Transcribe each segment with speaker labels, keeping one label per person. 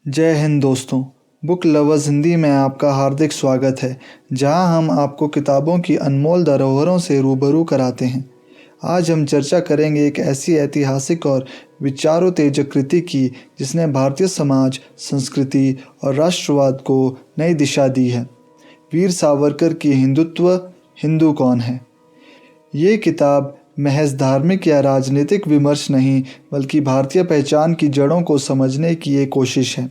Speaker 1: जय हिंद दोस्तों। Book lovers Hindi में आपका हार्दिक स्वागत है, जहां हम आपको किताबों की अनमोल धरोहरों से रूबरू कराते हैं। आज हम चर्चा करेंगे एक ऐसी ऐतिहासिक और विचारोत्तेजक कृति की जिसने भारतीय समाज, संस्कृति और राष्ट्रवाद को नई दिशा दी है। वीर सावरकर की हिंदुत्व, हिंदू कौन है। ये किताब महज धार्मिक या राजनीतिक विमर्श नहीं, बल्कि भारतीय पहचान की जड़ों को समझने की एक कोशिश है।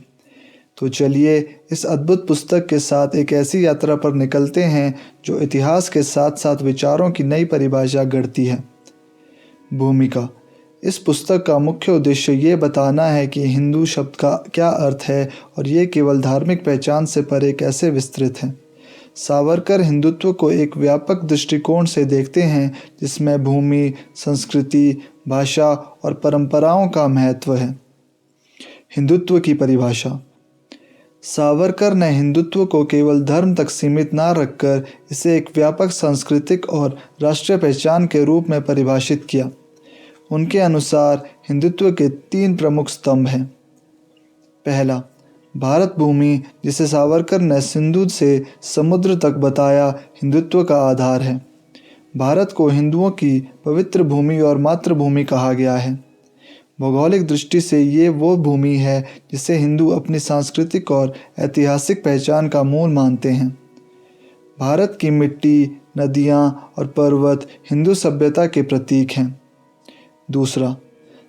Speaker 1: तो चलिए इस अद्भुत पुस्तक के साथ एक ऐसी यात्रा पर निकलते हैं जो इतिहास के साथ साथ विचारों की नई परिभाषा गढ़ती है। भूमिका। इस पुस्तक का मुख्य उद्देश्य ये बताना है कि हिंदू शब्द का क्या अर्थ है और ये केवल धार्मिक पहचान से परे कैसे विस्तृत है। सावरकर हिंदुत्व को एक व्यापक दृष्टिकोण से देखते हैं, जिसमें भूमि, संस्कृति, भाषा और परंपराओं का महत्व है। हिंदुत्व की परिभाषा। सावरकर ने हिंदुत्व को केवल धर्म तक सीमित ना रखकर इसे एक व्यापक सांस्कृतिक और राष्ट्रीय पहचान के रूप में परिभाषित किया। उनके अनुसार हिंदुत्व के 3 प्रमुख स्तंभ हैं। पहला, भारत भूमि, जिसे सावरकर ने सिंधु से समुद्र तक बताया, हिंदुत्व का आधार है। भारत को हिंदुओं की पवित्र भूमि और मातृभूमि कहा गया है। भौगोलिक दृष्टि से ये वो भूमि है जिसे हिंदू अपनी सांस्कृतिक और ऐतिहासिक पहचान का मूल मानते हैं। भारत की मिट्टी, नदियाँ और पर्वत हिंदू सभ्यता के प्रतीक हैं। दूसरा,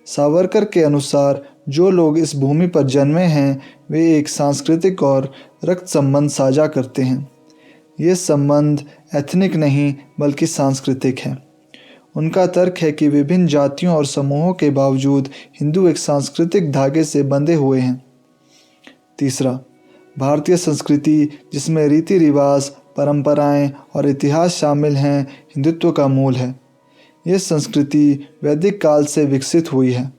Speaker 1: सावरकर के अनुसार जो लोग इस भूमि पर जन्मे हैं वे एक सांस्कृतिक और रक्त संबंध साझा करते हैं। ये संबंध एथनिक नहीं बल्कि सांस्कृतिक है। उनका तर्क है कि विभिन्न जातियों और समूहों के बावजूद हिंदू एक सांस्कृतिक धागे से बंधे हुए हैं। तीसरा, भारतीय संस्कृति, जिसमें रीति रिवाज, परंपराएं और इतिहास शामिल हैं, हिंदुत्व का मूल है। ये संस्कृति वैदिक काल से विकसित हुई है।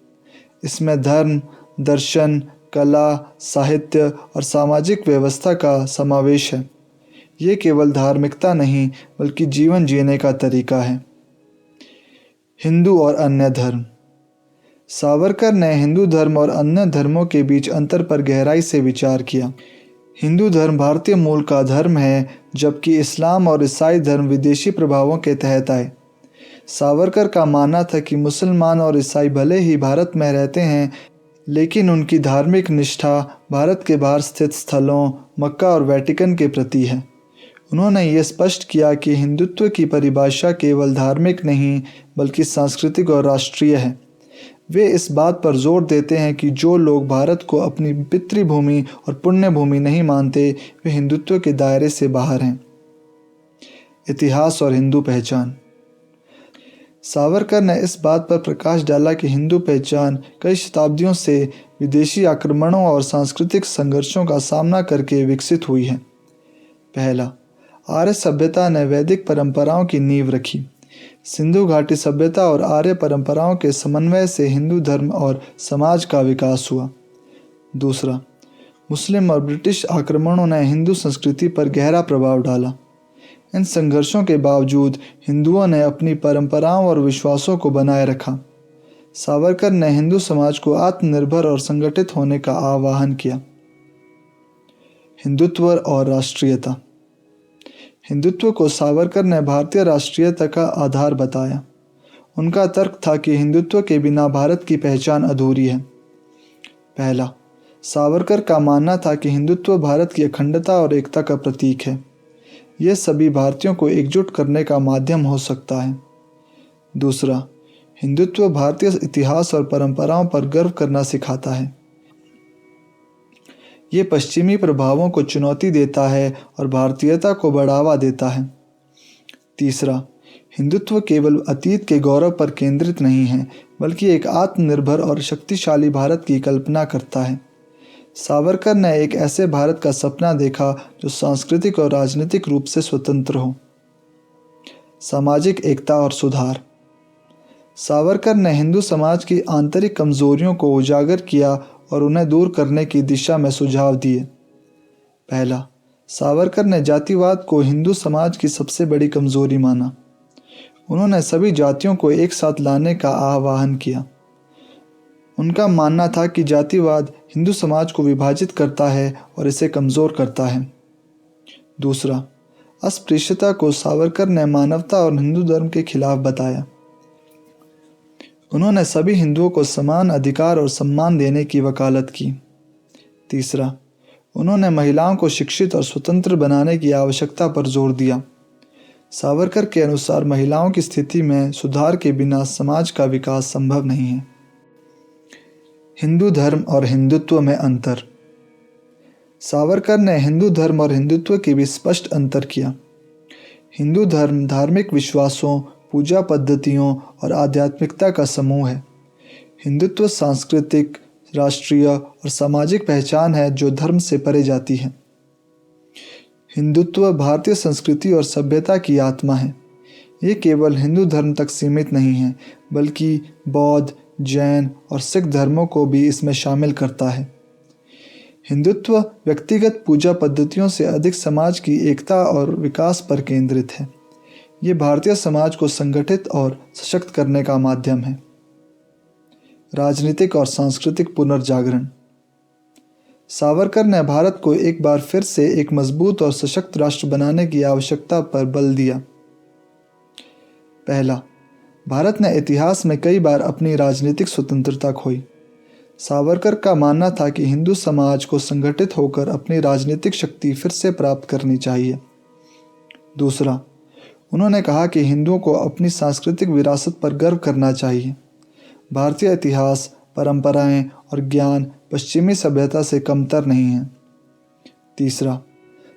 Speaker 1: इसमें धर्म, दर्शन, कला, साहित्य और सामाजिक व्यवस्था का समावेश है। ये केवल धार्मिकता नहीं बल्कि जीवन जीने का तरीका है। हिंदू और अन्य धर्म। सावरकर ने हिंदू धर्म और अन्य धर्मों के बीच अंतर पर गहराई से विचार किया। हिंदू धर्म भारतीय मूल का धर्म है, जबकि इस्लाम और ईसाई धर्म विदेशी प्रभावों के तहत आए। सावरकर का मानना था कि मुसलमान और ईसाई भले ही भारत में रहते हैं, लेकिन उनकी धार्मिक निष्ठा भारत के बाहर स्थित स्थलों, मक्का और वेटिकन के प्रति है। उन्होंने ये स्पष्ट किया कि हिंदुत्व की परिभाषा केवल धार्मिक नहीं बल्कि सांस्कृतिक और राष्ट्रीय है। वे इस बात पर जोर देते हैं कि जो लोग भारत को अपनी पितृभूमि और पुण्य भूमि नहीं मानते वे हिंदुत्व के दायरे से बाहर हैं। इतिहास और हिंदू पहचान। सावरकर ने इस बात पर प्रकाश डाला कि हिंदू पहचान कई शताब्दियों से विदेशी आक्रमणों और सांस्कृतिक संघर्षों का सामना करके विकसित हुई है। पहला, आर्य सभ्यता ने वैदिक परंपराओं की नींव रखी। सिंधु घाटी सभ्यता और आर्य परंपराओं के समन्वय से हिंदू धर्म और समाज का विकास हुआ। दूसरा, मुस्लिम और ब्रिटिश आक्रमणों ने हिंदू संस्कृति पर गहरा प्रभाव डाला। इन संघर्षों के बावजूद हिंदुओं ने अपनी परंपराओं और विश्वासों को बनाए रखा। सावरकर ने हिंदू समाज को आत्मनिर्भर और संगठित होने का आह्वान किया। हिंदुत्व और राष्ट्रीयता। हिंदुत्व को सावरकर ने भारतीय राष्ट्रीयता का आधार बताया। उनका तर्क था कि हिंदुत्व के बिना भारत की पहचान अधूरी है। पहला, सावरकर का मानना था कि हिंदुत्व भारत की अखंडता और एकता का प्रतीक है। यह सभी भारतीयों को एकजुट करने का माध्यम हो सकता है। दूसरा, हिंदुत्व भारतीय इतिहास और परंपराओं पर गर्व करना सिखाता है। ये पश्चिमी प्रभावों को चुनौती देता है और भारतीयता को बढ़ावा देता है। तीसरा, हिंदुत्व केवल अतीत के गौरव पर केंद्रित नहीं है, बल्कि एक आत्मनिर्भर और शक्तिशाली भारत की कल्पना करता है। सावरकर ने एक ऐसे भारत का सपना देखा जो सांस्कृतिक और राजनीतिक रूप से स्वतंत्र हो। सामाजिक एकता और सुधार। सावरकर ने हिंदू समाज की आंतरिक कमजोरियों को उजागर किया और उन्हें दूर करने की दिशा में सुझाव दिए। पहला, सावरकर ने जातिवाद को हिंदू समाज की सबसे बड़ी कमजोरी माना। उन्होंने सभी जातियों को एक साथ लाने का आह्वान किया उनका मानना था कि जातिवाद हिंदू समाज को विभाजित करता है और इसे कमज़ोर करता है। दूसरा, अस्पृश्यता को सावरकर ने मानवता और हिंदू धर्म के खिलाफ बताया। उन्होंने सभी हिंदुओं को समान अधिकार और सम्मान देने की वकालत की। तीसरा, उन्होंने महिलाओं को शिक्षित और स्वतंत्र बनाने की आवश्यकता पर जोर दिया। सावरकर के अनुसार महिलाओं की स्थिति में सुधार के बिना समाज का विकास संभव नहीं है। हिंदू धर्म और हिंदुत्व में अंतर। सावरकर ने हिंदू धर्म और हिंदुत्व के बीच स्पष्ट अंतर किया। हिंदू धर्म धार्मिक विश्वासों, पूजा पद्धतियों और आध्यात्मिकता का समूह है। हिंदुत्व सांस्कृतिक, राष्ट्रीय और सामाजिक पहचान है जो धर्म से परे जाती है। हिंदुत्व भारतीय संस्कृति और सभ्यता की आत्मा है। ये केवल हिंदू धर्म तक सीमित नहीं है, बल्कि बौद्ध, जैन और सिख धर्मों को भी इसमें शामिल करता है। हिंदुत्व व्यक्तिगत पूजा पद्धतियों से अधिक समाज की एकता और विकास पर केंद्रित है। ये भारतीय समाज को संगठित और सशक्त करने का माध्यम है। राजनीतिक और सांस्कृतिक पुनर्जागरण। सावरकर ने भारत को एक बार फिर से एक मजबूत और सशक्त राष्ट्र बनाने की आवश्यकता पर बल दिया। पहला, भारत ने इतिहास में कई बार अपनी राजनीतिक स्वतंत्रता खोई। सावरकर का मानना था कि हिंदू समाज को संगठित होकर अपनी राजनीतिक शक्ति फिर से प्राप्त करनी चाहिए। दूसरा, उन्होंने कहा कि हिंदुओं को अपनी सांस्कृतिक विरासत पर गर्व करना चाहिए। भारतीय इतिहास, परंपराएं और ज्ञान पश्चिमी सभ्यता से कमतर नहीं है। तीसरा,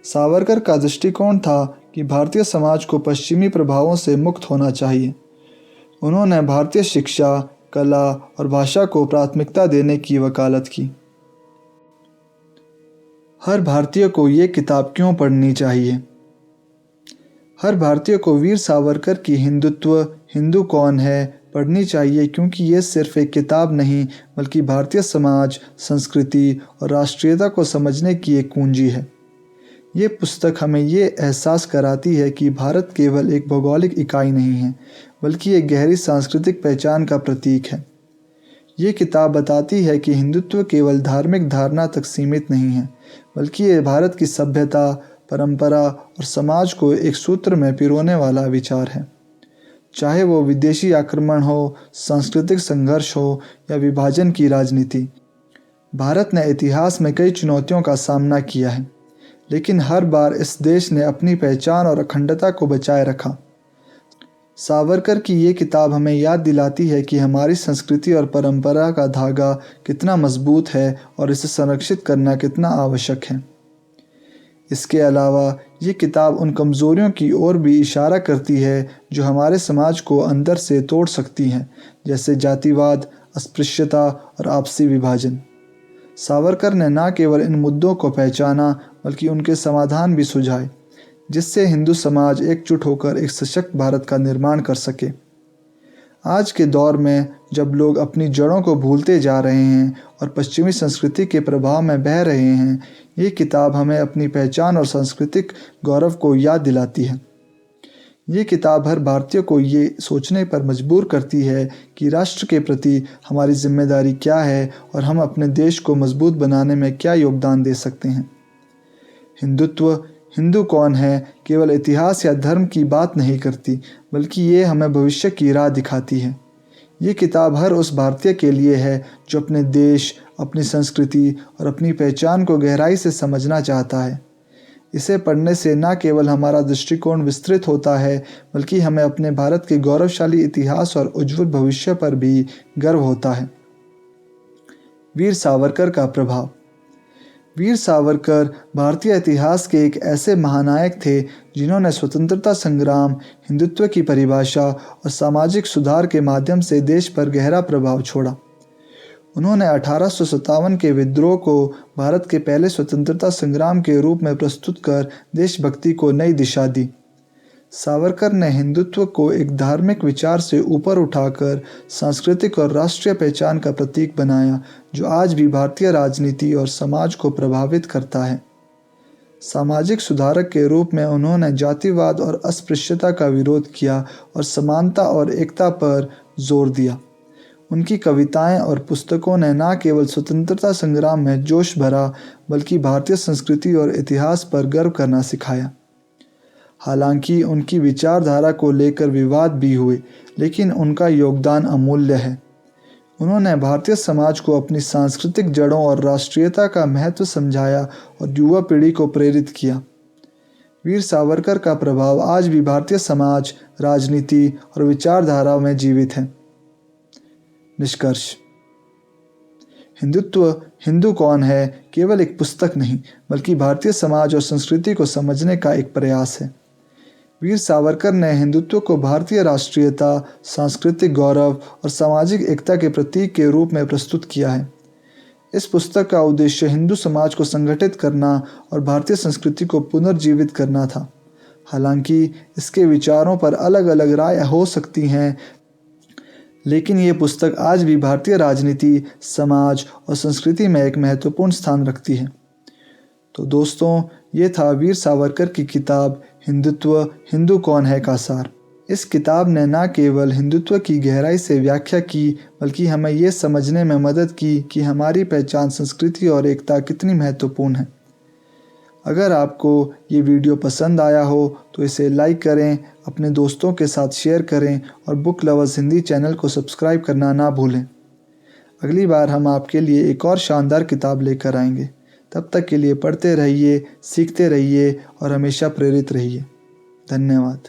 Speaker 1: सावरकर का दृष्टिकोण था कि भारतीय समाज को पश्चिमी प्रभावों से मुक्त होना चाहिए। उन्होंने भारतीय शिक्षा, कला और भाषा को प्राथमिकता देने की वकालत की। हर भारतीय को ये किताब क्यों पढ़नी चाहिए? हर भारतीय को वीर सावरकर की हिंदुत्व, हिंदू कौन है पढ़नी चाहिए, क्योंकि ये सिर्फ एक किताब नहीं बल्कि भारतीय समाज, संस्कृति और राष्ट्रीयता को समझने की एक कुंजी है। ये पुस्तक हमें ये एहसास कराती है कि भारत केवल एक भौगोलिक इकाई नहीं है, बल्कि एक गहरी सांस्कृतिक पहचान का प्रतीक है। ये किताब बताती है कि हिंदुत्व केवल धार्मिक धारणा तक सीमित नहीं है, बल्कि ये भारत की सभ्यता, परंपरा और समाज को एक सूत्र में पिरोने वाला विचार है। चाहे वो विदेशी आक्रमण हो, सांस्कृतिक संघर्ष हो या विभाजन की राजनीति, भारत ने इतिहास में कई चुनौतियों का सामना किया है, लेकिन हर बार इस देश ने अपनी पहचान और अखंडता को बचाए रखा। सावरकर की ये किताब हमें याद दिलाती है कि हमारी संस्कृति और परंपरा का धागा कितना मजबूत है और इसे संरक्षित करना कितना आवश्यक है। इसके अलावा ये किताब उन कमज़ोरियों की ओर भी इशारा करती है जो हमारे समाज को अंदर से तोड़ सकती हैं, जैसे जातिवाद, अस्पृश्यता और आपसी विभाजन। सावरकर ने न केवल इन मुद्दों को पहचाना बल्कि उनके समाधान भी सुझाए, जिससे हिंदू समाज एकजुट होकर एक सशक्त भारत का निर्माण कर सके। आज के दौर में जब लोग अपनी जड़ों को भूलते जा रहे हैं और पश्चिमी संस्कृति के प्रभाव में बह रहे हैं, ये किताब हमें अपनी पहचान और सांस्कृतिक गौरव को याद दिलाती है। ये किताब हर भारतीय को ये सोचने पर मजबूर करती है कि राष्ट्र के प्रति हमारी जिम्मेदारी क्या है और हम अपने देश को मजबूत बनाने में क्या योगदान दे सकते हैं। हिंदुत्व, हिंदू कौन है, केवल इतिहास या धर्म की बात नहीं करती, बल्कि ये हमें भविष्य की राह दिखाती है। ये किताब हर उस भारतीय के लिए है जो अपने देश, अपनी संस्कृति और अपनी पहचान को गहराई से समझना चाहता है। इसे पढ़ने से न केवल हमारा दृष्टिकोण विस्तृत होता है, बल्कि हमें अपने भारत के गौरवशाली इतिहास और उज्जवल भविष्य पर भी गर्व होता है। वीर सावरकर का प्रभाव। वीर सावरकर भारतीय इतिहास के एक ऐसे महानायक थे जिन्होंने स्वतंत्रता संग्राम, हिंदुत्व की परिभाषा और सामाजिक सुधार के माध्यम से देश पर गहरा प्रभाव छोड़ा। उन्होंने 1857 के विद्रोह को भारत के पहले स्वतंत्रता संग्राम के रूप में प्रस्तुत कर देशभक्ति को नई दिशा दी। सावरकर ने हिंदुत्व को एक धार्मिक विचार से ऊपर उठाकर सांस्कृतिक और राष्ट्रीय पहचान का प्रतीक बनाया, जो आज भी भारतीय राजनीति और समाज को प्रभावित करता है। सामाजिक सुधारक के रूप में उन्होंने जातिवाद और अस्पृश्यता का विरोध किया और समानता और एकता पर जोर दिया। उनकी कविताएं और पुस्तकों ने न केवल स्वतंत्रता संग्राम में जोश भरा बल्कि भारतीय संस्कृति और इतिहास पर गर्व करना सिखाया। हालांकि उनकी विचारधारा को लेकर विवाद भी हुए, लेकिन उनका योगदान अमूल्य है। उन्होंने भारतीय समाज को अपनी सांस्कृतिक जड़ों और राष्ट्रीयता का महत्व समझाया और युवा पीढ़ी को प्रेरित किया। वीर सावरकर का प्रभाव आज भी भारतीय समाज, राजनीति और विचारधारा में जीवित है। निष्कर्ष: हिंदुत्व, हिंदू कौन है, केवल एक पुस्तक नहीं बल्कि भारतीय समाज और संस्कृति को समझने का एक प्रयास है। वीर सावरकर ने हिंदुत्व को भारतीय राष्ट्रीयता, सांस्कृतिक गौरव और सामाजिक एकता के प्रतीक के रूप में प्रस्तुत किया है। इस पुस्तक का उद्देश्य हिंदू समाज को संगठित करना और भारतीय संस्कृति को पुनर्जीवित करना था। हालांकि इसके विचारों पर अलग अलग राय हो सकती हैं, लेकिन ये पुस्तक आज भी भारतीय राजनीति, समाज और संस्कृति में एक महत्वपूर्ण स्थान रखती है। तो दोस्तों, ये था वीर सावरकर की किताब हिंदुत्व, हिंदू कौन है का सार। इस किताब ने न केवल हिंदुत्व की गहराई से व्याख्या की बल्कि हमें ये समझने में मदद की कि हमारी पहचान, संस्कृति और एकता कितनी महत्वपूर्ण है। अगर आपको ये वीडियो पसंद आया हो तो इसे लाइक करें, अपने दोस्तों के साथ शेयर करें और बुक लवर्स हिंदी चैनल को सब्सक्राइब करना ना भूलें। अगली बार हम आपके लिए एक और शानदार किताब लेकर आएंगे। तब तक के लिए पढ़ते रहिए, सीखते रहिए और हमेशा प्रेरित रहिए। धन्यवाद।